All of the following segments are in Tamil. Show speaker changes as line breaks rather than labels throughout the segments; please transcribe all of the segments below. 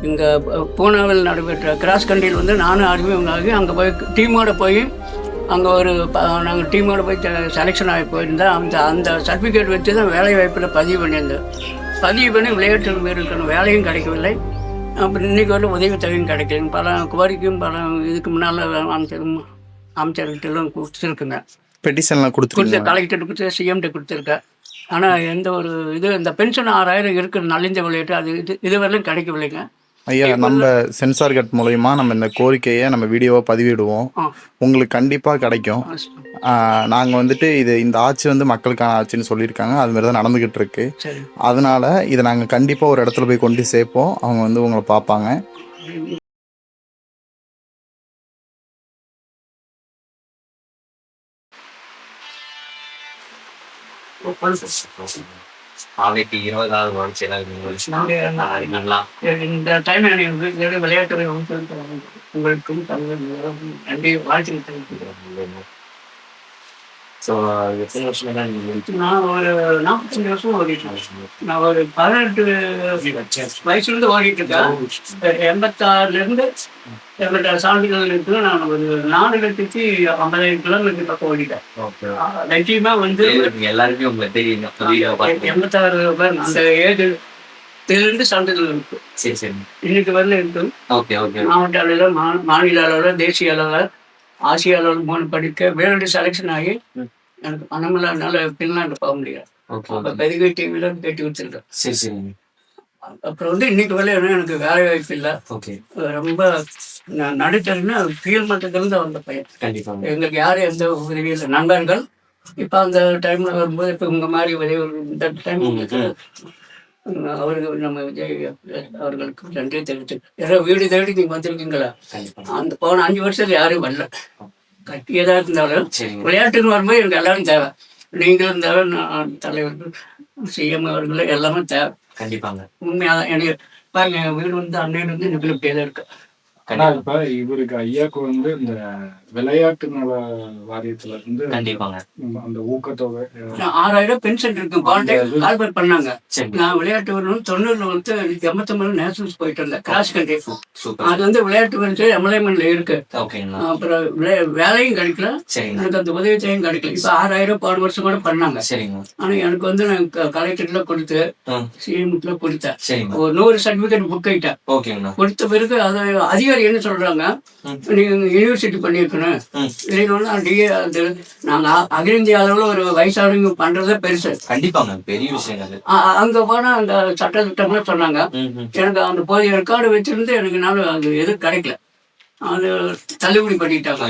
இங்கே பூனாவில் நடைபெற்ற கிராஸ் கண்ட்ரியில் வந்து நானும் அறிமுகமாகி அங்கே போய் டீமோடு போய் அங்கே ஒரு நாங்கள் டீமோடு போய் செலெக்ஷன் ஆகி போயிருந்தேன். அந்த அந்த சர்டிஃபிகேட் வச்சு தான் வேலை வாய்ப்பில் பதிவு பண்ணியிருந்தேன். பதிவு பண்ணி விளையாட்டு வீரர்களுக்கான வேலையும் கிடைக்கவில்லை. அப்புறம் இன்றைக்கி வந்து உதவித்தொகையும் கிடைக்கல. பல கோரிக்கையும் பல இதுக்கு முன்னால் அமைச்சர்கிட்டலாம் கொடுத்துருக்குங்க.
பெட்டிஷன்லாம் கொடுத்து
கலெக்டர் கொடுத்து சிஎம்கிட்ட கொடுத்துருக்கேன். ஆனால் எந்த ஒரு இது இந்த பென்ஷன் 6000 இருக்குது நலிந்த விளையாட்டு அது இதுவரையிலும் கிடைக்கவில்லைங்க.
ஐயா, நம்ம சென்சார் கட் மூலயமா நம்ம இந்த கோரிக்கையை நம்ம வீடியோவாக பதிவிடுவோம். உங்களுக்கு கண்டிப்பாக கிடைக்கும். நாங்கள் வந்துட்டு இந்த ஆட்சி வந்து மக்களுக்கான ஆட்சின்னு சொல்லியிருக்காங்க. அதுமாரி தான் நடந்துக்கிட்டு இருக்கு. அதனால இதை நாங்கள் கண்டிப்பாக ஒரு இடத்துல போய் கொண்டு சேர்ப்போம். அவங்க வந்து உங்களை பார்ப்பாங்க.
நாளைக்கு 20வது
இந்த டைம் விளையாட்டு உங்களுக்கும் நன்றி வாழ்த்து.
ஸோ எத்தனை வருஷம் தான் நீங்கள்?
நான் ஒரு 45 வருஷம் ஓடிட்டேன். நான் ஒரு 18 வயசுலேருந்து ஓடிட்டு இருக்கேன். 86லேருந்து 86 சான்றிதழ் இருக்குது. நான் ஒரு 4,50,000 கிலோமீட்டர் பக்கம் ஓடிட்டேன். நிச்சயமாக வந்து
எல்லாருமே உங்களை தெரியும்.
86 பேர் அந்த ஏஜ் இதிலிருந்து சான்றிதழ் இருக்கு.
சரி சரி.
இன்னைக்கு வரல இருக்கும்.
Okay okay.
மாவட்ட அளவில் மாநில அளவில் தேசிய அளவில் ஆசிய அளவில் 3 படிக்க வேறு செலெக்ஷன் ஆகி எனக்கு பணமில்லாதனால பின்லாண்டு போக முடியாது. அப்போ பெருகை டிவியில் பேட்டி கொடுத்துருக்கேன்.
சரி சரி.
அப்புறம் வந்து இன்னைக்கு வரல எனக்கு வேலை வாய்ப்பு இல்லை.
ஓகே. ரொம்ப
நடுத்தருன்னா கீழ் மட்டத்திலிருந்து வந்த பையன்.
கண்டிப்பாக
எங்களுக்கு யாரும் எந்த உதவியும் இல்லை. நண்பர்கள் இப்போ அந்த டைமில் வரும்போது இப்போ உங்கள் மாதிரி உதவி இந்த டைம் அவர்கள் நம்ம விஜய் அவர்களுக்கு நன்றி தெரிவித்து யாரோ வீடு தேடி நீங்கள் வந்திருக்கீங்களா? அந்த போன 5 வருஷத்துல யாரும் வரல. கட்டியதாக இருந்தாலும் விளையாட்டுன்னு வரும்போது எனக்கு எல்லாரும் தேவை. நீங்களும் தேவை, தலைவர்கள் சிஎம் அவர்கள் எல்லாமே தேவை.
கண்டிப்பாங்க.
உண்மையாக எனக்கு பாருங்க, வீடு வந்து அன்னையில வந்து எனக்கு இப்படியே தான் இருக்கு.
இப்ப இவருக்கு ஐயாக்கு வந்து இந்த விளையாட்டு நல வாரியத்துல இருந்து
கண்டிப்பாங்க
அந்த ஊக்கத்தொகை
6000 பென்ஷன் இருக்கு. கால்பர் பண்ணாங்க. நான் விளையாட்டு வரணும் 90 வந்து 89 நேஷனல்ஸ் போயிட்டு இருந்தேன் கிராஸ் கண்ட்ரி. அது வந்து விளையாட்டு வந்து எம்எல்ஏமெண்ட்ல இருக்கு. அப்புறம் வேலையும் கிடைக்கல, எனக்கு அந்த உதவித்தையும் கிடைக்கல. இப்ப 6000 போன வருஷம் கூட பண்ணாங்க. ஆனா எனக்கு வந்து நான் கலெக்டர்ல கொடுத்து சிஎம்ல கொடுத்தேன். ஒரு 100 சர்டிபிகேட் புக் ஆயிட்டேன். கொடுத்த பிறகு அதை அதிகாரி என்ன சொல்றாங்க, நீங்க யூனிவர்சிட்டி பண்ணிருக்கணும். நாங்க அகில இந்திய அளவுல ஒரு வயசானவங்க பண்றதே பெருசு.
கண்டிப்பாங்க, பெரிய விஷயம்.
அங்க போனா அந்த சட்ட திட்டம்லாம் சொன்னாங்க. எனக்கு அந்த போதிய ரெக்கார்டு வச்சிருந்து எனக்கு நாள் அது எதுவும் கிடைக்கல. அது தள்ளுபடி பண்ணிட்டாங்க.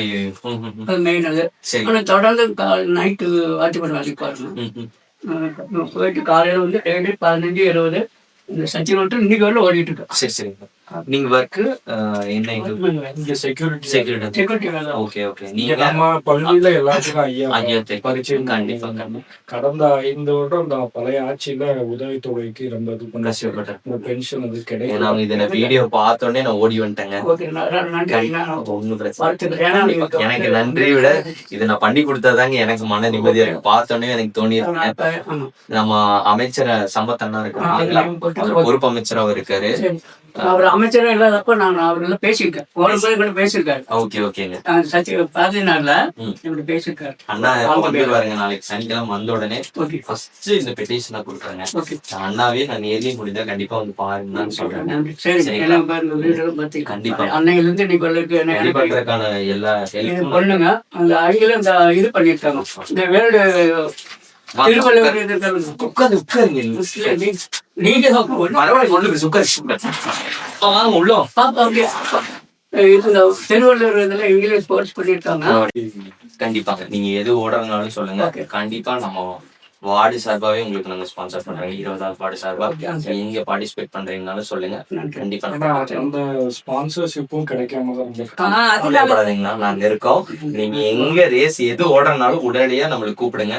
அது மெயின் அது. ஆனா தொடர்ந்து நைட்டு வாட்ச்மேன் வேலைக்கு பாருங்க. போயிட்டு காலையில வந்து டெய்லி 15-20 இந்த சச்சின் மட்டும் இன்னைக்கு வரல ஓடிட்டு இருக்கேன்.
சரி சரிங்க. நீங்க ஒர்க்கு என்ன?
இங்க செக்யூரிட்டி.
Okay okay. நீங்க
நம்ம பள்ளியில எல்லாத்துக்கும்
ஐயா
பரிச்சை.
கண்டிப்பா.
கடந்த 5 வருடம் இந்த பழைய ஆட்சியில உதவித்தொகைக்கு ரொம்ப இது பண்ண
கஷ்டப்பட்டேன்.
இந்த பென்ஷன் அது கிடையாது.
நான் இதை வீடியோ பார்த்தோன்னே நான் ஓடி வந்துட்டேங்க. ஒன்னும் பிரச்சனை. எனக்கு நன்றி விட இதை நான் பண்ணி கொடுத்தாதாங்க எனக்கு மன நிம்மதியா இருக்கு. பார்த்தோன்னே எனக்கு தோணி இருக்கேன். நம்ம அமைச்சர் சம்பத் அண்ணா இருக்காங்க, பொறுப்பு அமைச்சராக இருக்காரு.
அவர் அமைச்சரும் இல்லாதப்ப நான் அவர்களை பேசியிருக்கேன். பேசியிருக்காரு.
ஓகே ஓகேங்க.
பதினாறுல இப்படி பேசியிருக்காரு.
அண்ணா வந்துருவாருங்க நாளைக்கு சனிக்கிழமை. வந்த உடனே ஃபர்ஸ்ட் இந்த பெட்டிஷனை கொடுக்குறாங்க. அண்ணாவே நான் நேர்லயே முடிந்தா கண்டிப்பா வந்து பாருங்கன்னு சொல்றேன். கண்டிப்பா
அன்னையில இருந்து இன்னைக்கு
எல்லா
பொண்ணுங்க அந்த அழகில இந்த இது பண்ணிருக்காங்க. இந்த வேர்ல்டு திருவள்ளுவர் இதுல இங்கிலீஷ் ஸ்போர்ட்ஸ் பண்ணிருக்காங்க.
கண்டிப்பாங்க. நீங்க எது ஓடுறதுனாலும் சொல்லுங்க. கண்டிப்பா நம்ம வார்டு சார்பாவே உங்களுக்கு நாங்க ஸ்பான்சர் பண்றோம். 20வது வார்டு சார்பா நீங்க பார்ட்டிசிபேட் பண்றீங்கனாலும் சொல்லுங்க. கண்டிப்பா
அந்த ஸ்பான்சர்ஷிப்பும் கிடைக்காம
கவலைப்படாதீங்களா, நாங்க இருக்கோம். நீங்க எங்க ரேஸ் எது ஓடுறதுனாலும் உடனடியா நம்மளுக்கு கூப்பிடுங்க.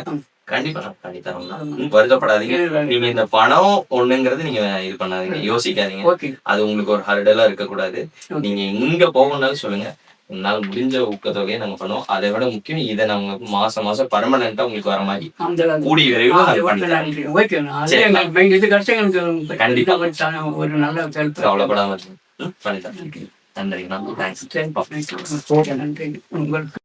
கண்டிப்பா நான் பண்ணி தரோம். வருத்தப்படாதீங்க. நீங்க இந்த பணம் ஒண்ணுங்கிறது நீங்க இது பண்ணாதீங்க, யோசிக்காதீங்க. அது உங்களுக்கு ஒரு ஹர்டலா இருக்க கூடாது. நீங்க எங்க போகணும்னாலும் சொல்லுங்க. உன்னால முடிஞ்ச ஊக்கத்தொகையை நாங்க பண்ணுவோம். அதை விட முக்கியம் இதை நாங்க மாசம் மாசம் பர்மனண்டா உங்களுக்கு வர மாதிரி கூடிய விரைவில் நாங்க பண்ணித்தரோம்.
இது கஷ்டம் எங்களுக்கு
கண்டிப்பா.
ஒரு நல்ல
கவலைப்படாம பண்ணித்தரோம். நன்றிங்கண்ணா. தேங்க்ஸ்.
நன்றி உங்களுக்கு.